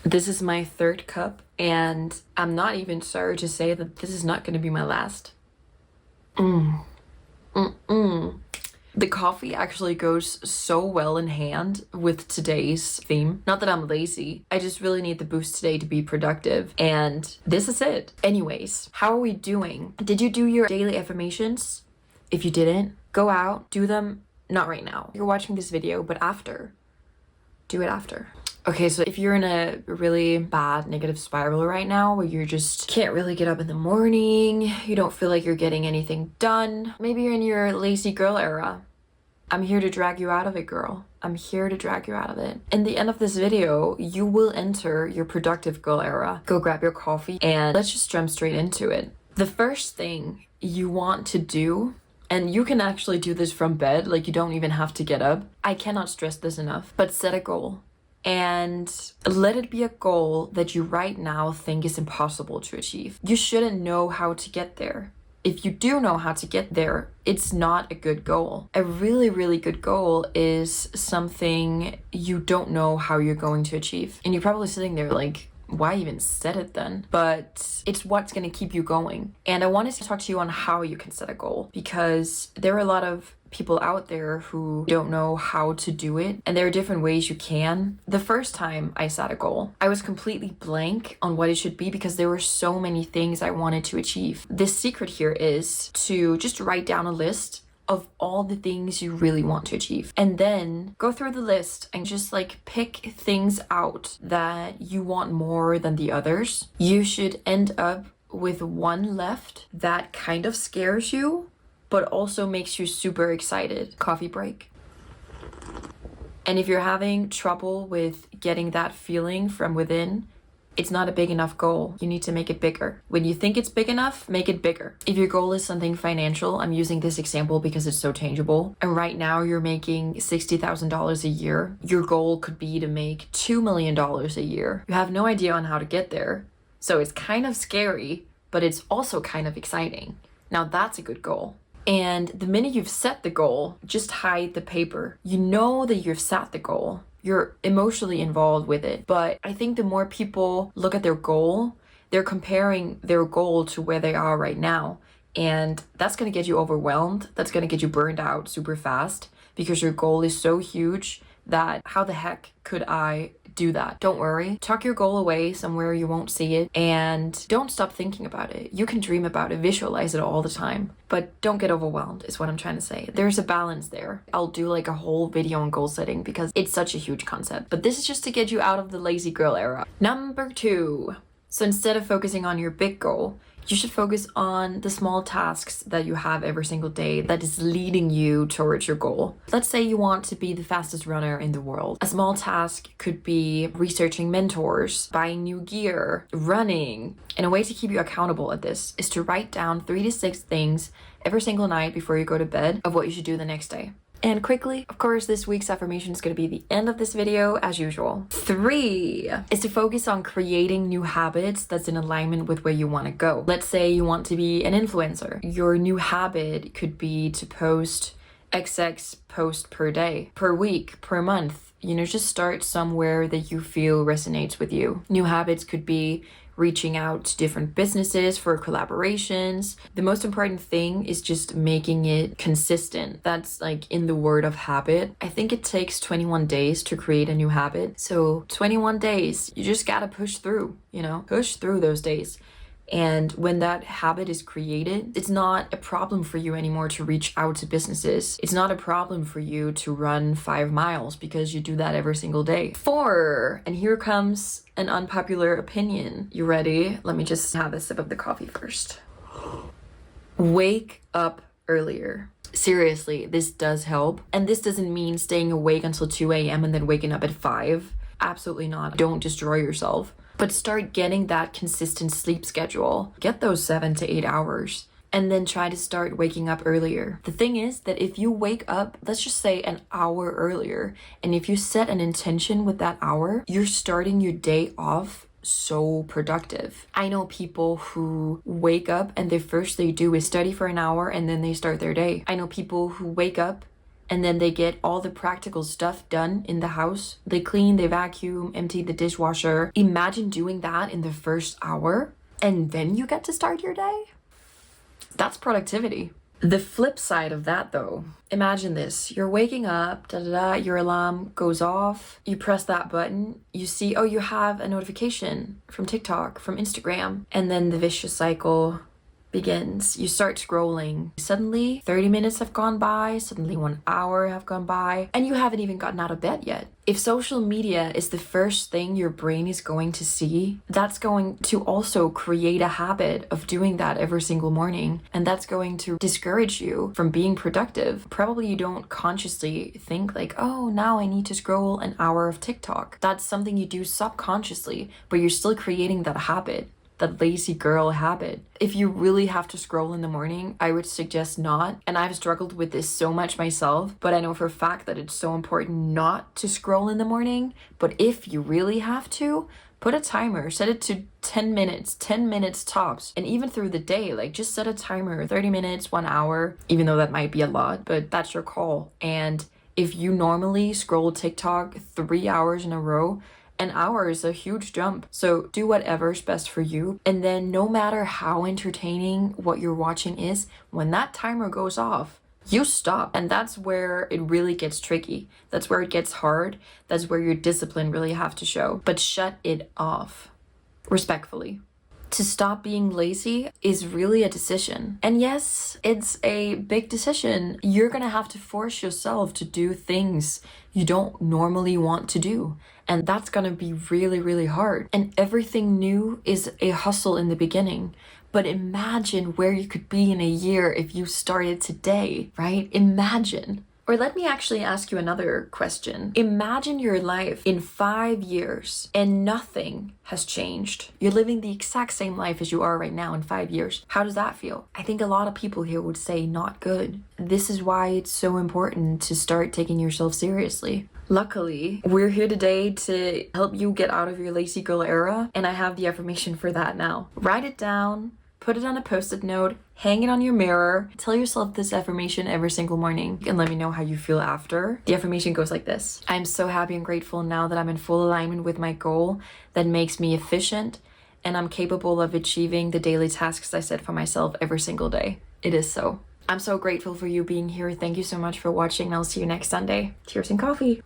This is my third cup, and I'm not even sorry to say that this is not going to be my last. The coffee actually goes so well in hand with today's theme. Not that I'm lazy, I just really need the boost today to be productive, and this is it. Anyways, how are we doing? Did you do your daily affirmations? If you didn't, go out, do them. Not right now. You're watching this video, but after. Do it after. Okay, so if you're in a really bad negative spiral right now where you just can't really get up in the morning, you don't feel like you're getting anything done, maybe you're in your lazy girl era, I'm here to drag you out of it, girl. I'm here to drag you out of it. In the end of this video, you will enter your productive girl era. Go grab your coffee and let's just jump straight into it. The first thing you want to do, and you can actually do this from bed, like you don't even have to get up. I cannot stress this enough, but set a goal. And let it be a goal that you right now think is impossible to achieve. You shouldn't know how to get there. If you do know how to get there, it's not a good goal. A really, really good goal is something you don't know how you're going to achieve. And you're probably sitting there like, why even set it then? But it's what's going to keep you going. And I wanted to talk to you on how you can set a goal, because there are a lot of people out there who don't know how to do it, and there are different ways you can. The first time I set a goal, I was completely blank on what it should be because there were so many things I wanted to achieve. The secret here is to just write down a list of all the things you really want to achieve, and then go through the list and just like pick things out that you want more than the others. You should end up with one left that kind of scares you but also makes you super excited. Coffee break. And if you're having trouble with getting that feeling from within, it's not a big enough goal. You need to make it bigger. When you think it's big enough, make it bigger. If your goal is something financial, I'm using this example because it's so tangible, and right now you're making $60,000 a year, your goal could be to make $2 million a year. You have no idea on how to get there, so it's kind of scary, but it's also kind of exciting. Now that's a good goal. And the minute you've set the goal, just hide the paper. You know that you've set the goal. You're emotionally involved with it. But I think the more people look at their goal, they're comparing their goal to where they are right now. And that's going to get you overwhelmed. That's going to get you burned out super fast because your goal is so huge that how the heck could I do that? Don't worry. Tuck your goal away somewhere you won't see it, and don't stop thinking about it. You can dream about it, visualize it all the time, but don't get overwhelmed is what I'm trying to say. There's a balance there. I'll do like a whole video on goal setting because it's such a huge concept, but this is just to get you out of the lazy girl era. Number 2. So instead of focusing on your big goal, you should focus on the small tasks that you have every single day that is leading you towards your goal. Let's say you want to be the fastest runner in the world. A small task could be researching mentors, buying new gear, running. And a way to keep you accountable at this is to write down 3 to 6 things every single night before you go to bed of what you should do the next day. And quickly, of course, this week's affirmation is going to be the end of this video as usual. 3 is to focus on creating new habits that's in alignment with where you want to go. Let's say you want to be an influencer. Your new habit could be to post XX post per day, per week, per month. You know, just start somewhere that you feel resonates with you. New habits could be reaching out to different businesses for collaborations. The most important thing is just making it consistent. That's like in the word of habit. I think it takes 21 days to create a new habit. So 21 days, you just gotta push through, push through those days. And when that habit is created, it's not a problem for you anymore to reach out to businesses. It's not a problem for you to run 5 miles because you do that every single day. 4, and here comes an unpopular opinion. You ready? Let me just have a sip of the coffee first. Wake up earlier. Seriously, this does help. And this doesn't mean staying awake until 2 a.m. and then waking up at 5. Absolutely not. Don't destroy yourself. But start getting that consistent sleep schedule. Get those 7 to 8 hours. And then try to start waking up earlier. The thing is that if you wake up, let's just say an hour earlier, and if you set an intention with that hour, you're starting your day off so productive. I know people who wake up and the first they do is study for an hour and then they start their day. I know people who wake up and then they get all the practical stuff done in the house. They clean, they vacuum, empty the dishwasher. Imagine doing that in the first hour, and then you get to start your day. That's productivity. The flip side of that though, imagine this. You're waking up, your alarm goes off, you press that button, you see, oh, you have a notification from TikTok, from Instagram, and then the vicious cycle begins. You start scrolling. Suddenly 30 minutes have gone by, suddenly 1 hour have gone by, and you haven't even gotten out of bed yet. If social media is the first thing your brain is going to see, that's going to also create a habit of doing that every single morning, and that's going to discourage you from being productive. Probably you don't consciously think like, oh, now I need to scroll an hour of TikTok. That's something you do subconsciously, but you're still creating that habit. That lazy girl habit. If you really have to scroll in the morning, I would suggest not. And I've struggled with this so much myself, but I know for a fact that it's so important not to scroll in the morning. But if you really have to, put a timer, set it to 10 minutes tops. And even through the day, like just set a timer, 30 minutes, 1 hour, even though that might be a lot, but that's your call. And if you normally scroll TikTok 3 hours in a row, an hour is a huge jump. So do whatever's best for you. And then no matter how entertaining what you're watching is, when that timer goes off, you stop. And that's where it really gets tricky. That's where it gets hard. That's where your discipline really have to show. But shut it off. Respectfully. To stop being lazy is really a decision. And yes, it's a big decision. You're gonna have to force yourself to do things you don't normally want to do. And that's gonna be really, really hard. And everything new is a hustle in the beginning. But imagine where you could be in a year if you started today, right? Imagine. Or let me actually ask you another question. Imagine your life in 5 years and nothing has changed. You're living the exact same life as you are right now in 5 years. How does that feel? I think a lot of people here would say not good. This is why it's so important to start taking yourself seriously. Luckily, we're here today to help you get out of your lazy girl era, and I have the affirmation for that now. Write it down. Put it on a post-it note, hang it on your mirror, tell yourself this affirmation every single morning, and let me know how you feel after. The affirmation goes like this. I'm so happy and grateful now that I'm in full alignment with my goal that makes me efficient, and I'm capable of achieving the daily tasks I set for myself every single day. It is so. I'm so grateful for you being here. Thank you so much for watching, and I'll see you next Sunday. Cheers and coffee.